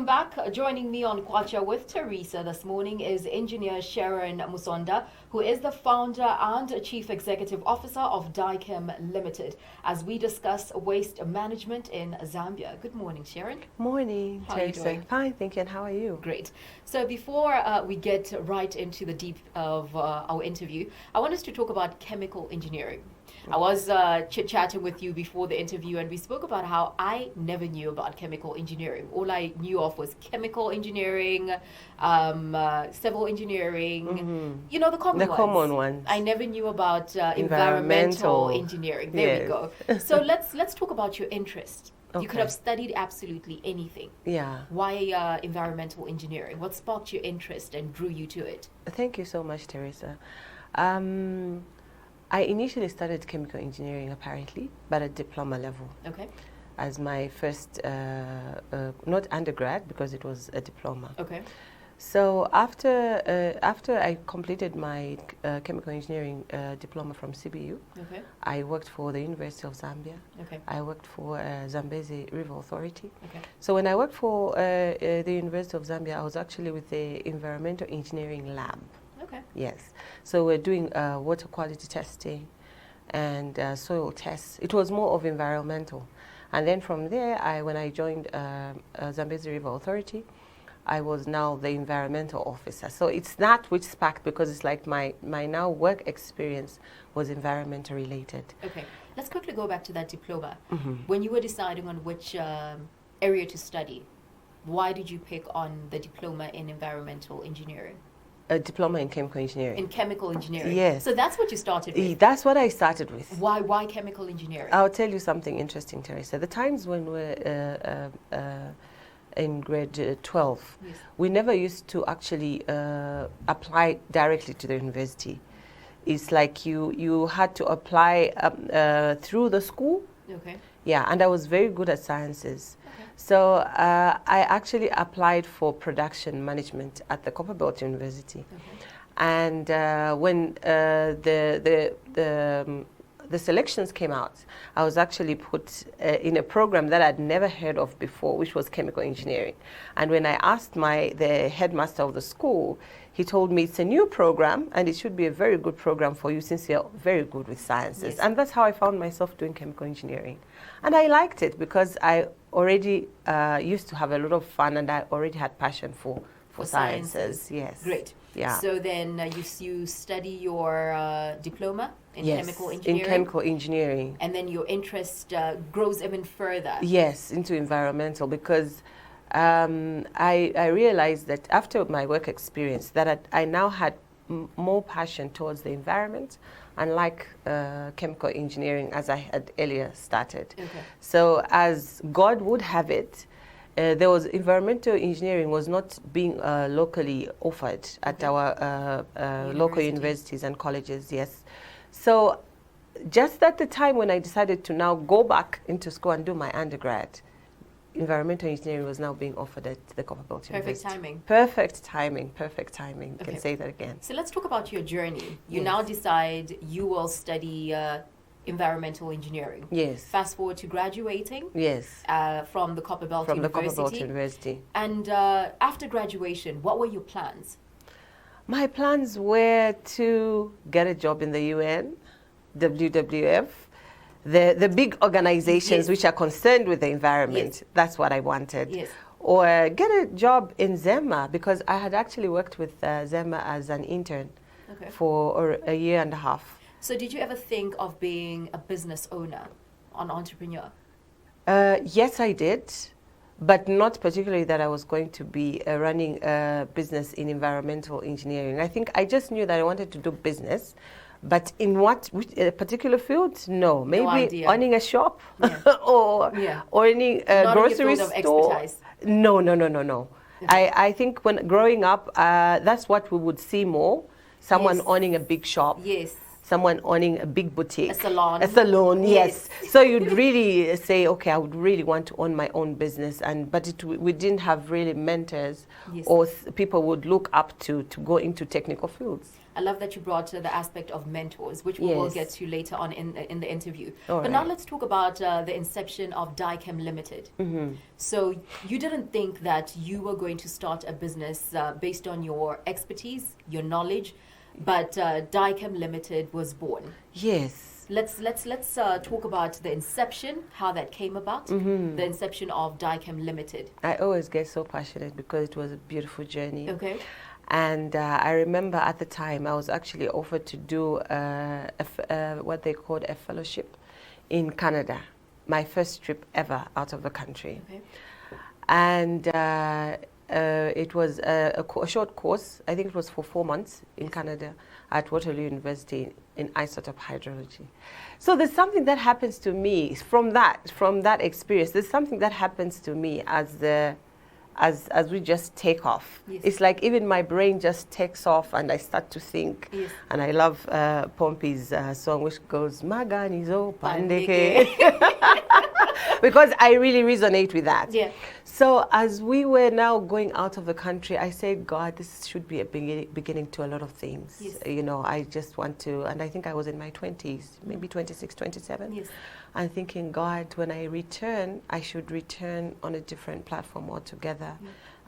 Welcome back. Joining me on Kwacha with Teresa this morning is engineer Sharon Musonda, who is the founder and chief executive officer of DICHEM Limited, as we discuss waste management in Zambia. Good morning, Sharon. Morning, How are you Teresa. doing? Fine, thank you. And how are you? Great. So before we get right into the deep of our interview, I want us to talk about chemical engineering. I was chit-chatting with you before the interview, and we spoke about how I never knew about chemical engineering. All I knew of was chemical engineering, civil engineering, you know, the common ones. I never knew about environmental engineering. There we go. So let's talk about your interest. Okay. You could have studied absolutely anything. Yeah. Why environmental engineering? What sparked your interest and drew you to it? Thank you so much, Teresa. I initially studied chemical engineering, apparently, but at diploma level. Okay. As my first, not undergrad, because it was a diploma. Okay. So after I completed my chemical engineering diploma from CBU, okay, I worked for the University of Zambia. Okay. I worked for Zambezi River Authority. Okay. So when I worked for the University of Zambia, I was actually with the environmental engineering lab. Okay. Yes. So we're doing water quality testing and soil tests. It was more of environmental. And then from there, when I joined Zambezi River Authority, I was now the environmental officer. So it's that which sparked, because it's like my now work experience was environmental related. Okay. Let's quickly go back to that diploma. Mm-hmm. When you were deciding on which area to study, why did you pick on the diploma in environmental engineering? A diploma in chemical engineering. In chemical engineering? Yes. So that's what you started with? That's what I started with. Why chemical engineering? I'll tell you something interesting, Teresa. The times when we're in grade 12, yes, we never used to actually apply directly to the university. It's like you had to apply through the school. Okay. Yeah, and I was very good at sciences. Okay. So I actually applied for production management at the Copperbelt University. Okay. And when the selections came out, I was actually put in a program that I'd never heard of before, which was chemical engineering. And when I asked the headmaster of the school, he told me it's a new program and it should be a very good program for you since you're very good with sciences. Yes. And that's how I found myself doing chemical engineering. And I liked it because I already used to have a lot of fun, and I already had passion for sciences. Yes. Great. Yeah. So then you study your diploma in yes, chemical engineering. in chemical engineering. And then your interest grows even further. Yes, into environmental, because I realized that after my work experience that I now had more passion towards the environment, unlike chemical engineering as I had earlier started. Okay. So as God would have it, there was environmental engineering was not being locally offered at our local universities and colleges, yes. So just at the time when I decided to now go back into school and do my undergrad, environmental engineering was now being offered at the Copperbelt University. Timing. Perfect timing, perfect timing. Okay. Can say that again. So let's talk about your journey. You Yes. now decide you will study environmental engineering. Yes. Fast forward to graduating. Yes. From the Copperbelt From the University. Copperbelt University. And after graduation, what were your plans? My plans were to get a job in the UN, WWF, the big organizations, yes, which are concerned with the environment. Yes. That's what I wanted. Yes. Or get a job in ZEMA, because I had actually worked with ZEMA as an intern, okay, for a year and a half. So did you ever think of being a business owner, an entrepreneur? Yes, I did, but not particularly that I was going to be running a business in environmental engineering. I think I just knew that I wanted to do business, but in which particular field? No, maybe owning a shop, yeah, or any grocery store. No. Okay. I think when growing up, that's what we would see more. Someone, yes, owning a big shop. Yes. someone owning a big boutique. A salon. A salon, yes. Yes. So you'd really say, okay, I would really want to own my own business, but we didn't have really mentors Yes. or people would look up to go into technical fields. I love that you brought the aspect of mentors, which we will Yes. get to later on in the interview. All but now right. let's talk about the inception of DICHEM Limited. So you didn't think that you were going to start a business based on your expertise, your knowledge, but DICHEM Limited was born. Yes. Let's talk about the inception, how that came about, the inception of DICHEM Limited. I always get so passionate because it was a beautiful journey. Okay. And I remember at the time I was actually offered to do what they called a fellowship in Canada, my first trip ever out of the country. Okay. And it was a short course. I think it was for 4 months in Canada at Waterloo University in isotope hydrology. So there's something that happens to me from that experience. There's something that happens to me as we just take off. Yes. It's like even my brain just takes off and I start to think. Yes. And I love Pompey's song which goes, Maganizo Pandeke. Because I really resonate with that. Yeah. So as we were now going out of the country, I said, God, this should be a beginning to a lot of things. Yes. You know, I just want to, and I think I was in my 20s, maybe 26, 27. Yes. I'm thinking, God, when I return, I should return on a different platform altogether.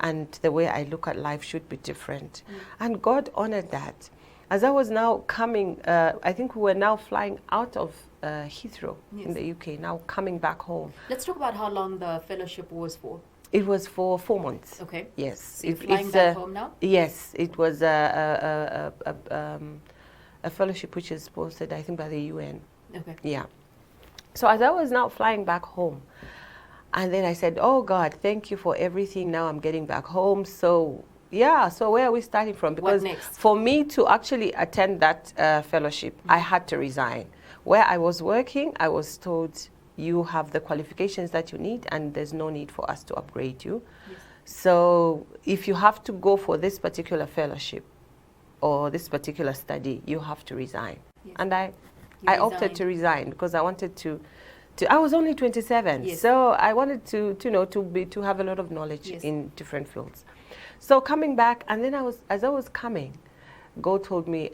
And the way I look at life should be different. And God honored that. As I was now coming, I think we were now flying out of Heathrow in the UK, now coming back home. Let's talk about how long the fellowship was for. It was for 4 months. Okay. Yes. So you're flying back home now? Yes, it was a fellowship which is sponsored, I think, by the UN. Okay. Yeah. So as I was now flying back home, and then I said, oh God, thank you for everything. Now I'm getting back home. So yeah, so where are we starting from? Because What next? for me to actually attend that fellowship, I had to resign. Where I was working, I was told, you have the qualifications that you need and there's no need for us to upgrade you. Yes. So if you have to go for this particular fellowship or this particular study, you have to resign. Yes. And I You opted resigned. to resign because I wanted to I was only 27, Yes. so I wanted to have a lot of knowledge Yes. in different fields. So coming back, and then as I was coming, God told me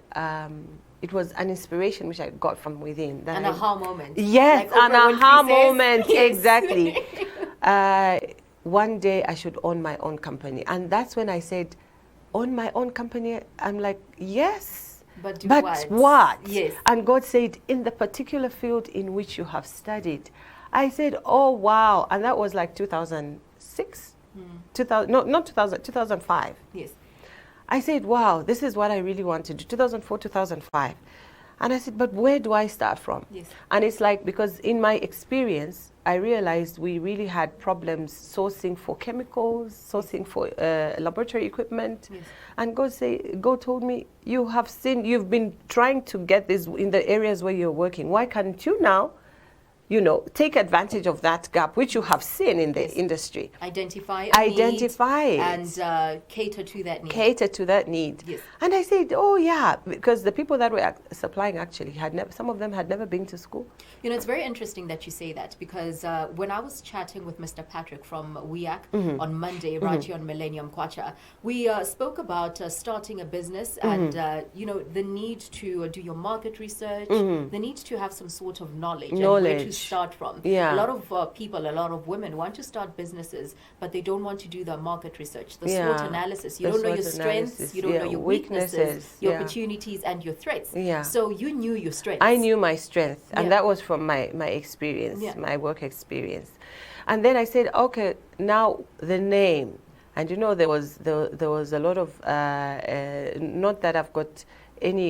it was an inspiration which I got from within. That An aha moment. Yes, Like an Oprah Winfrey aha says. moment, Yes. exactly. One day I should own my own company, and that's when I said, own my own company. I'm like, yes. But do But what? Yes. And God said, in the particular field in which you have studied. I said, oh, wow. And that was like 2006? 2000, no, not 2000, 2005. Yes. I said, wow, this is what I really want to do, 2004, 2005. And I said, but where do I start from? Yes. And it's like, because in my experience, I realized we really had problems sourcing for chemicals, sourcing for laboratory equipment. Yes. And God told me, you've been trying to get this in the areas where you're working. Why can't you now, take advantage of that gap, which you have seen in the Yes. industry? Identify it. and cater to that need. Cater to that need. Yes. And I said, oh yeah, because the people that were supplying actually some of them had never been to school. It's very interesting that you say that because when I was chatting with Mr. Patrick from WIAC on Monday, right here on Millennium Kwacha, we spoke about starting a business and, the need to do your market research, the need to have some sort of knowledge. And where to start from. Yeah. A lot of people, a lot of women want to start businesses, but they don't want to do the market research, the SWOT analysis. You don't know your strengths, you don't know your weaknesses, your opportunities, and your threats. Yeah. So you knew your strengths. I knew my strength, and Yeah. that was from my experience, Yeah. my work experience. And then I said, okay, now the name. And there was a lot of, not that I've got any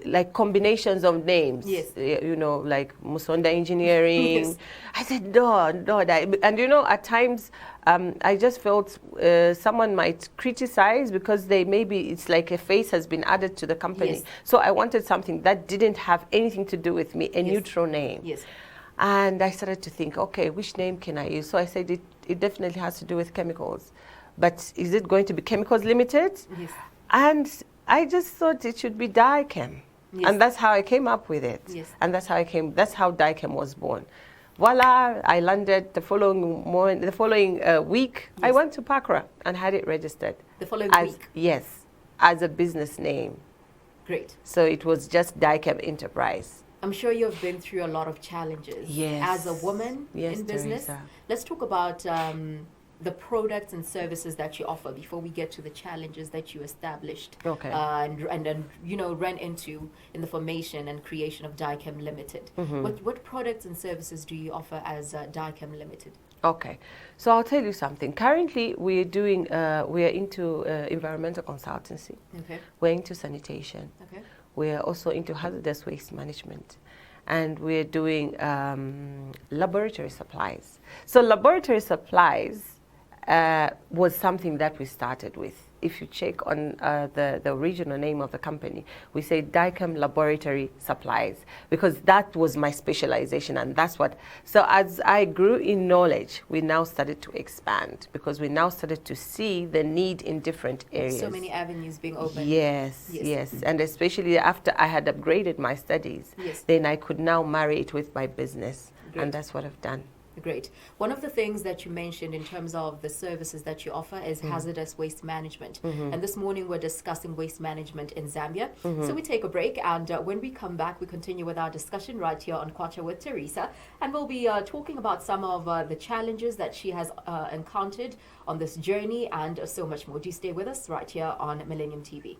like combinations of names, Yes. like Musonda Engineering. Yes. I said, no, and at times I just felt someone might criticize because it's like a face has been added to the company. Yes. So I wanted something that didn't have anything to do with me, a neutral name. Yes. And I started to think, okay, which name can I use? So I said it definitely has to do with chemicals. But is it going to be Chemicals Limited? Yes. And I just thought it should be DICHEM. Yes. And that's how I came up with it. Yes. And that's how DICHEM was born. Voila, I landed the following week. Yes. I went to Pakra and had it registered. The following week? Yes, as a business name. Great. So it was just DICHEM Enterprise. I'm sure you've been through a lot of challenges. Yes. As a woman in business. Teresa. Let's talk about the products and services that you offer before we get to the challenges that you established. Okay. And ran into in the formation and creation of DICHEM Limited. What products and services do you offer as DICHEM Limited? Okay, so I'll tell you something. Currently, we are into environmental consultancy. Okay. We're into sanitation. Okay. We're also into hazardous waste management. And we're doing laboratory supplies. So laboratory supplies was something that we started with. If you check on the original name of the company, we say DICHEM Laboratory Supplies, because that was my specialization, and that's what. So as I grew in knowledge, we now started to expand, because we now started to see the need in different areas. So many avenues being opened. Yes. And especially after I had upgraded my studies, then I could now marry it with my business. Great. And that's what I've done. Great. One of the things that you mentioned in terms of the services that you offer is hazardous waste management. And this morning we're discussing waste management in Zambia. So we take a break, and when we come back, we continue with our discussion right here on Kwacha with Teresa. And we'll be talking about some of the challenges that she has encountered on this journey and so much more. Do stay with us right here on Millennium TV.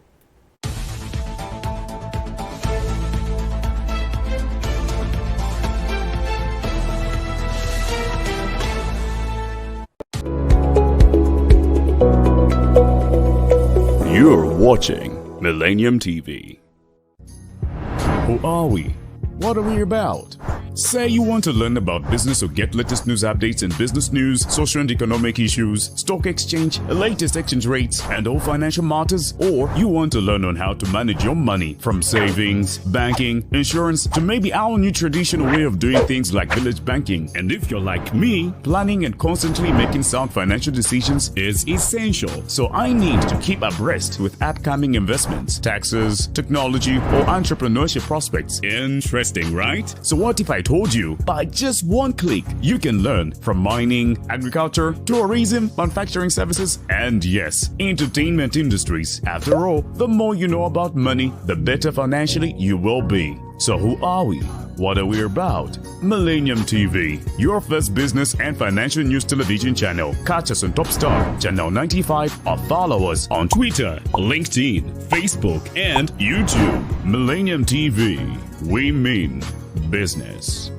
You're watching Millennium TV. Who are we? What are we about? Say you want to learn about business or get latest news updates in business news, social and economic issues, stock exchange, latest exchange rates, and all financial matters, or you want to learn on how to manage your money from savings, banking, insurance, to maybe our new traditional way of doing things like village banking. And if you're like me, planning and constantly making sound financial decisions is essential. So I need to keep abreast with upcoming investments, taxes, technology, or entrepreneurship prospects. Interesting, right? So what if I told you by just one click you can learn from mining, agriculture, tourism, manufacturing services, and yes, entertainment industries. After all, the more you know about money, the better financially you will be. So who are we? What are we about? Millennium TV, your first business and financial news television channel. Catch us on Top Star, Channel 95, or follow us on Twitter, LinkedIn, Facebook, and YouTube. Millennium TV, we mean business.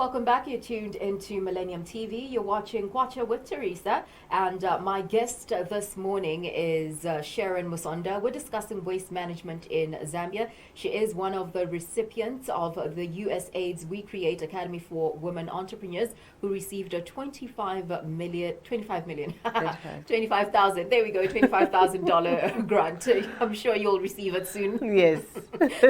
welcome back. You're tuned into Millennium TV. You're watching Kwacha with Teresa. And my guest this morning is Sharon Musonda. We're discussing waste management in Zambia. She is one of the recipients of the USAID's We Create Academy for Women Entrepreneurs, who received a 25,000, there we go, $25,000 grant. I'm sure you'll receive it soon. Yes.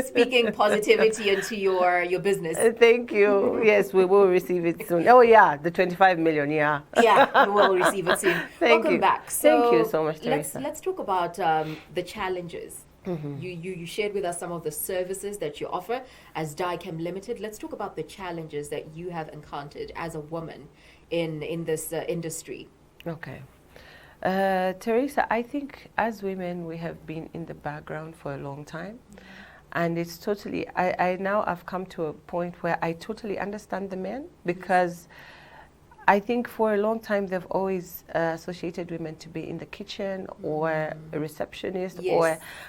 Speaking positivity into your business. Thank you. Yes, we will receive it soon. Oh yeah, the 25 million, yeah. Yeah, we will receive it soon. Welcome back. Thank you so much, Teresa. Let's talk about the challenges. You shared with us some of the services that you offer as DICHEM Limited. Let's talk about the challenges that you have encountered as a woman in this industry. Okay. Teresa, I think as women we have been in the background for a long time. And it's totally, I now have come to a point where I totally understand the men, because I think for a long time they've always associated women to be in the kitchen or a receptionist,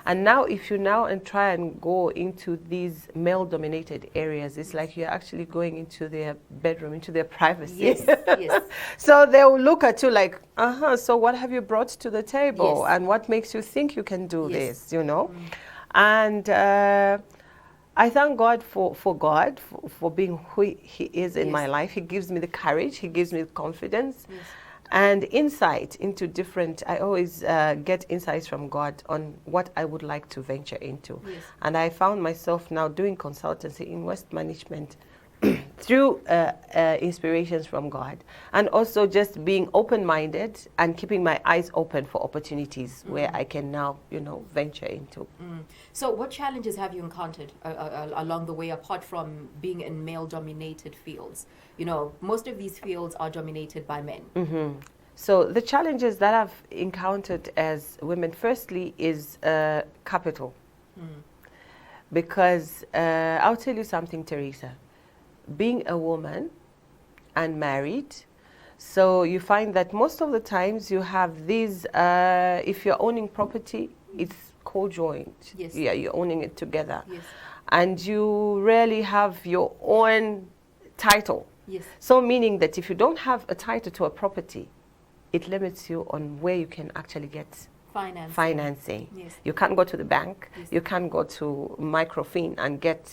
and now if you now and try and go into these male-dominated areas, it's like you're actually going into their bedroom, into their privacy. Yes, yes. So they'll look at you like, so what have you brought to the table, and what makes you think you can do this, you know? And I thank God for God, for being who He is in my life. He gives me the courage, He gives me the confidence, and insight into different, I always get insights from God on what I would like to venture into. And I found myself now doing consultancy in waste management through inspirations from God, and also just being open-minded and keeping my eyes open for opportunities where I can now, venture into. So what challenges have you encountered along the way, apart from being in male-dominated fields? Most of these fields are dominated by men. So the challenges that I've encountered as women, firstly, is capital. Because I'll tell you something, Teresa. Being a woman and married, so you find that most of the times you have these, if you're owning property, it's co-joined. Yeah, you're owning it together. And you rarely have your own title. So meaning that if you don't have a title to a property, it limits you on where you can actually get financing. You can't go to the bank. You can't go to microfinance and get,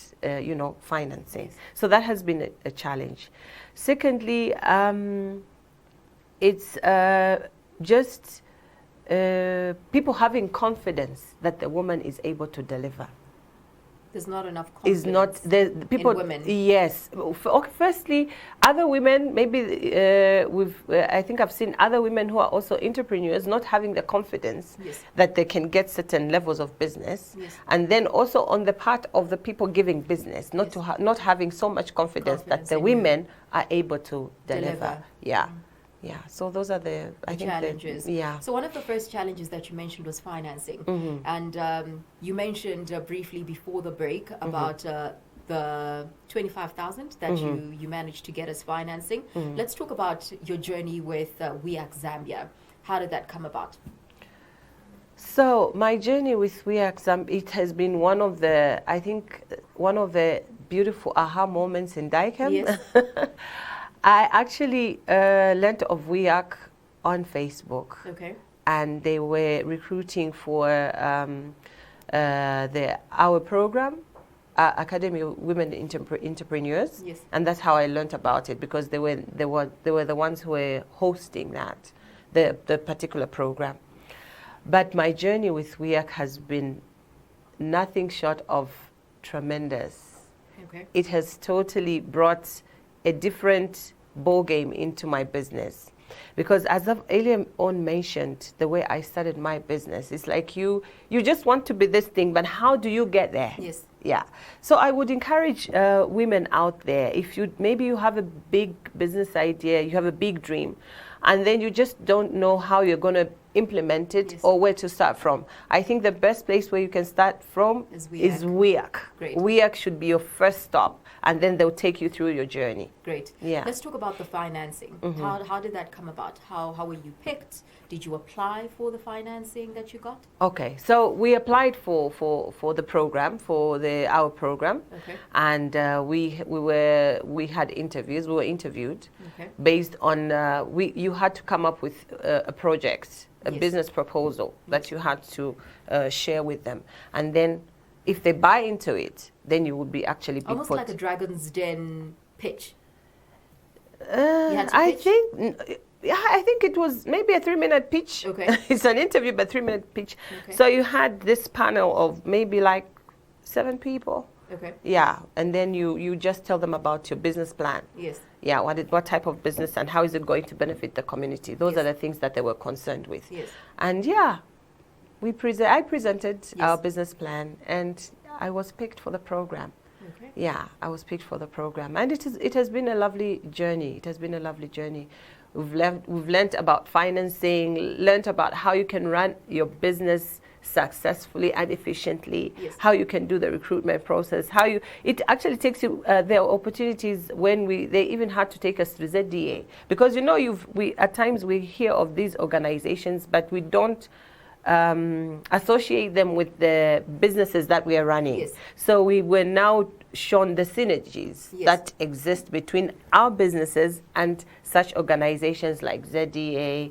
financing. So that has been a challenge. Secondly, it's just people having confidence that the woman is able to deliver. There's not enough confidence the people, in women. Yes. Firstly, other women, maybe I think I've seen other women who are also entrepreneurs not having the confidence that they can get certain levels of business. And then also on the part of the people giving business, not having so much confidence that the women are able to deliver. Yeah, so those are the challenges. So one of the first challenges that you mentioned was financing. And you mentioned briefly before the break about the 25,000 that you managed to get as financing. Let's talk about your journey with DICHEM Zambia. How did that come about? So my journey with DICHEM Zambia, it has been one of the beautiful aha moments in DICHEM. I actually learned of DICHEM on Facebook. And they were recruiting for our program, Academy of Women Entrepreneurs. And that's how I learned about it, because they were the ones who were hosting that, the particular program. But my journey with DICHEM has been nothing short of tremendous. It has totally brought a different ball game into my business, because as I've earlier on mentioned, the way I started my business, it's like you just want to be this thing, but how do you get there? So I would encourage women out there, if maybe you have a big business idea, you have a big dream, and then you just don't know how you're going to implement it Yes. or where to start from. I think the best place where you can start from Is is WEAC. WEAC. Great. WEAC should be your first stop, and then they'll take you through your journey. Great. Yeah. Let's talk about the financing. How did that come about? How were you picked? Did you apply for the financing that you got? Okay, so we applied for the program, for our program, Okay. and we had interviews. We were interviewed Okay. based on you had to come up with a project, a Yes. business proposal that you had to share with them, and then if they buy into it, then you would be actually be Almost put. like a Dragon's Den pitch. I think. Yeah, I think it was maybe a 3-minute pitch. Okay. It's an interview, but 3-minute pitch. Okay. So you had this panel of maybe like 7 people. Okay. Yeah, and then you just tell them about your business plan. Yes. Yeah, what type of business and how is it going to benefit the community? Those Yes. are the things that they were concerned with. Yes. And yeah, I presented Yes. our business plan, and I was picked for the program. Okay. Yeah, I was picked for the program, and it has been a lovely journey. It has been a lovely journey. We've learned about financing, learned about how you can run your business successfully and efficiently, Yes. how you can do the recruitment process, it actually takes you, there are opportunities when they even had to take us to ZDA, because at times we hear of these organizations, but we don't associate them with the businesses that we are running. Yes. So we were now shown the synergies Yes. that exist between our businesses and such organizations like ZDA,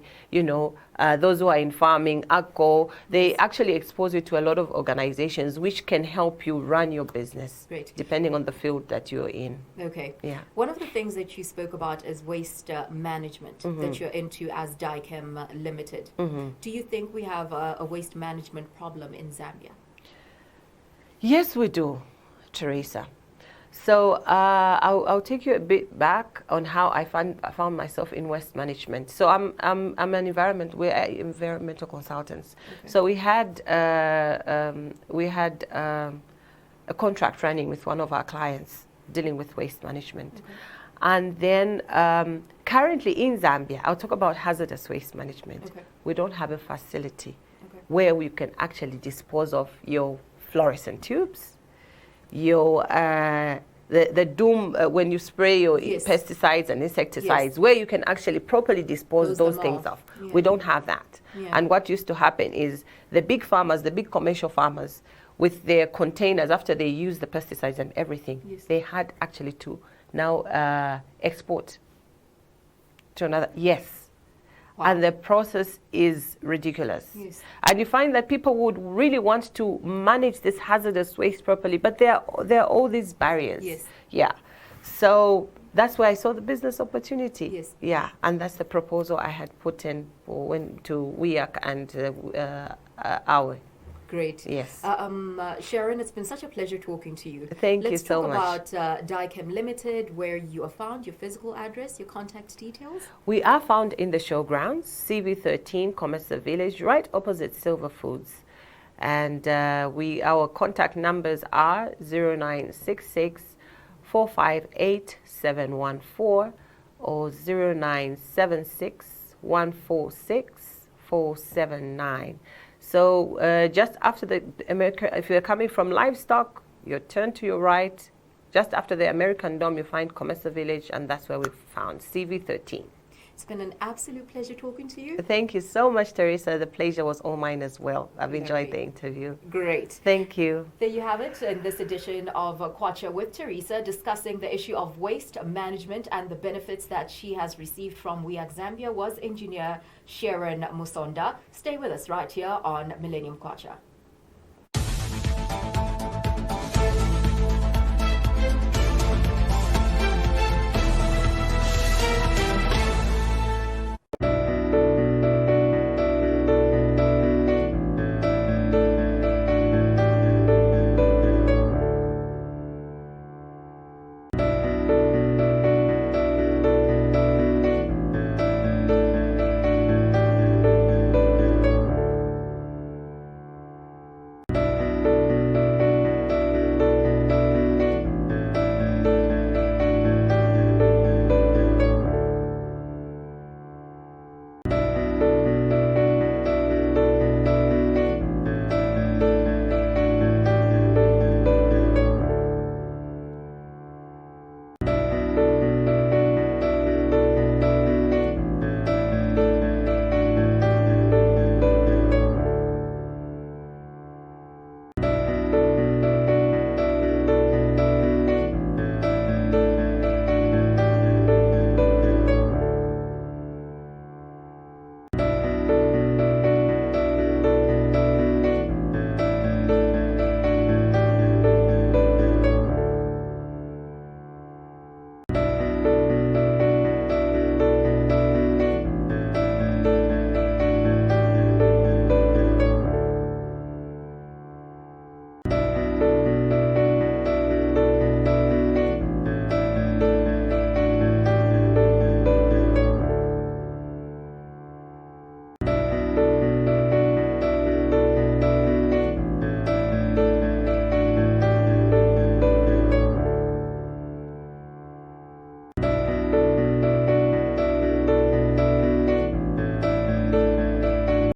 those who are in farming, ACO. They actually expose you to a lot of organizations which can help you run your business, Great. depending on the field that you're in. Okay. Yeah. One of the things that you spoke about is waste management Mm-hmm. that you're into as DICHEM Limited. Do you think we have a waste management problem in Zambia? Yes, we do, Teresa. So I'll take you a bit back on how I found myself in waste management. So we're environmental consultants. Okay. So we had a contract running with one of our clients dealing with waste management. Okay. And then currently in Zambia, I'll talk about hazardous waste management. Okay. We don't have a facility Okay. where we can actually dispose of your fluorescent tubes, your the doom when you spray your Yes. pesticides and insecticides, Yes. where you can actually properly dispose Close those them things off. off. Yeah. We don't have that. Yeah. And what used to happen is the big farmers, the big commercial farmers, with their containers, after they use the pesticides and everything, Yes. they had actually to now export to another. Yes. Wow. And the process is ridiculous. Yes. And you find that people would really want to manage this hazardous waste properly, but there are all these barriers. Yes. Yeah. So that's where I saw the business opportunity. Yes. Yeah. And that's the proposal I had put in to WEAC and our. Great. Yes. Sharon, it's been such a pleasure talking to you. Thank you so much. Let's talk about DICHEM Limited, where you are found, your physical address, your contact details. We are found in the showgrounds, CV13, Commerce Village, right opposite Silver Foods. And our contact numbers are 0966 458 714 or 0976 146 479. So just after if you're coming from livestock, you turn to your right. Just after the American Dome, you find Commerce Village, and that's where we found CV13. It's been an absolute pleasure talking to you. Thank you so much, Teresa. The pleasure was all mine as well. I've enjoyed the Great. interview. Great. Thank you. There you have it in this edition of Kwacha with Teresa, discussing the issue of waste management and the benefits that she has received from WEAC Zambia, was engineer Sharon Musonda. Stay with us right here on Millennium Kwacha.